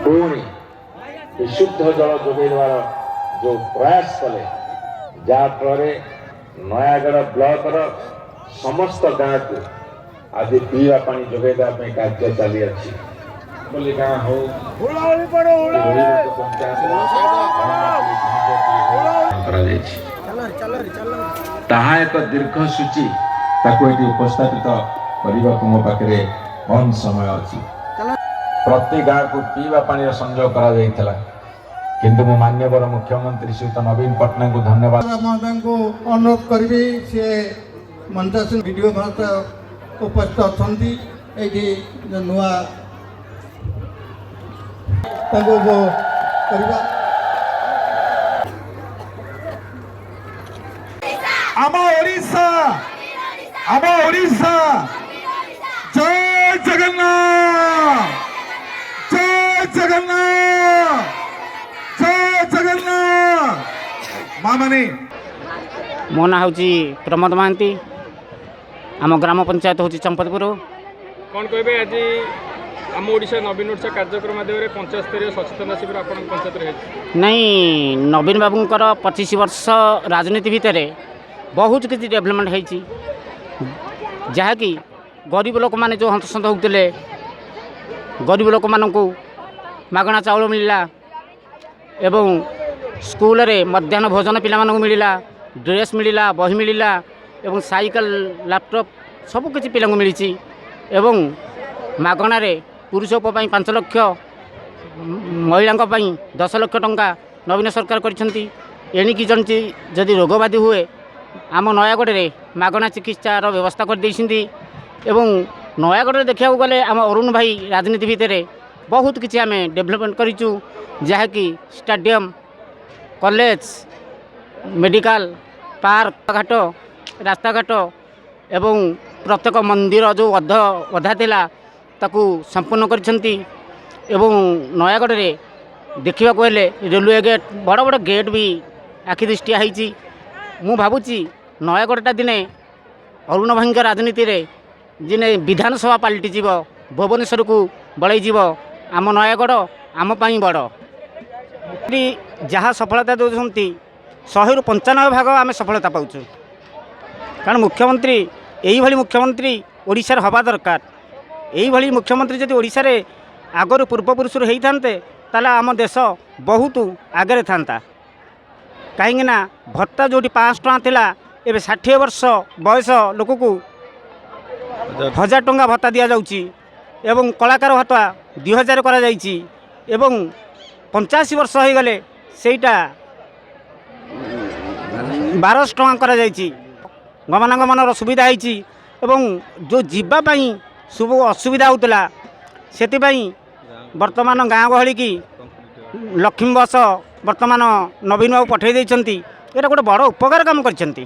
पुणी विशुद्ध जल जोगेदार जो प्रयास कले जहाँफल नयागढ़ ब्लॉक समस्त गाँव को आज पीवा पानी जोगेदा कार्य चली बोली गाँ हो ताहा एक दीर्घ सूची उपस्थापित करने को मो पाखे कम समय अच्छी प्रति गाँव को पीवा पानी संजोग करा किंतु मो माननीय मुख्यमंत्री श्रीयुत नवीन पट्टनायक को धन्यवाद को अनुरोध करी सी मंचासन वीडियो भारत उपस्थित अच्छा ये नुआ जय जगन्नाथ जय जगन्नाथ जय जगन्नाथ माँ माने मो ना हूँ प्रमोद महांती आम ग्राम पंचायत हूँ चंपतपुर कौन कहे आज आम ओडिशा नवीन ओडिशा कार्यक्रम माध्यम पंचायत स्तरीय सचेतना शिविर आप पंचायत नहीं नवीन बाबूंकर 25 वर्ष राजनीति भितर बहुत किसी डेभलपमेंट होती जहाँकि गरीब लोक मैंने जो हंतसंत होते गरीब लोक मानू मागणा चाउल मिलला एवं स्कूल रे मध्याह्न भोजन पिला मिलला ड्रेस मिलला बही मिलला एवं साइकेल लैपटॉप सब किसी पिला मिली एवं मागणार पुरुषों 5 लाख महिला 10 लाख टंका नवीन सरकार करिसेंती जदि रोगबाधी हुए आम नयागढ़ में मागणा चिकित्सार व्यवस्था कर देइछिंती एवं नयागढ़ देखा गले आम अरुण भाई राजनीति भितर बहुत किसी आम डेभलपमेंट करूँ जहाँकि स्टेडियम कॉलेज मेडिकल पार्क घाट रास्ता घाट एवं प्रत्येक मंदिर जो अधा थिला ताकू संपूर्ण करिसेंती एवं नयागढ़ में देखा हेले रेलवे गेट बड़ बड़ गेट भी आखि दृष्टिया होती मु भावुची नयागढ़टा दिने अरुण भाई राजनीति रे दिने विधानसभा पलटि जीव भुवनेश्वर को बड़े जीव आम नयागढ़ आम पाई बड़ जहाँ सफलता दौरान 100 रु 95 भाग आम सफलता पाऊँ कारण मुख्यमंत्री यही मुख्यमंत्री ओडिशार हवा दरकार यही मुख्यमंत्री जदि ओडिशा रे आगर पूर्वपुरुष होते ताला आम देश बहुत आगे था कहीं भत्ता जो 500 टଙ୍କା थिला एबे 60 वर्ष बयस लोक को 1000 टଙ୍କା भत्ता दि जाउची एवं कलाकार भत्ता 2000 करा जाइची एवं 85 वर्ष हो गले सेटा 1200 टଙ୍କା करा जाइची गमनागमन सुविधा होती एवं जो जीवाई सब असुविधा होता से वर्तमान गाँ गहली की लक्ष्मी बस वर्तमान नवीन बाबू पठे देइछंती एटा गोटे बड़ उपकार काम करछंती।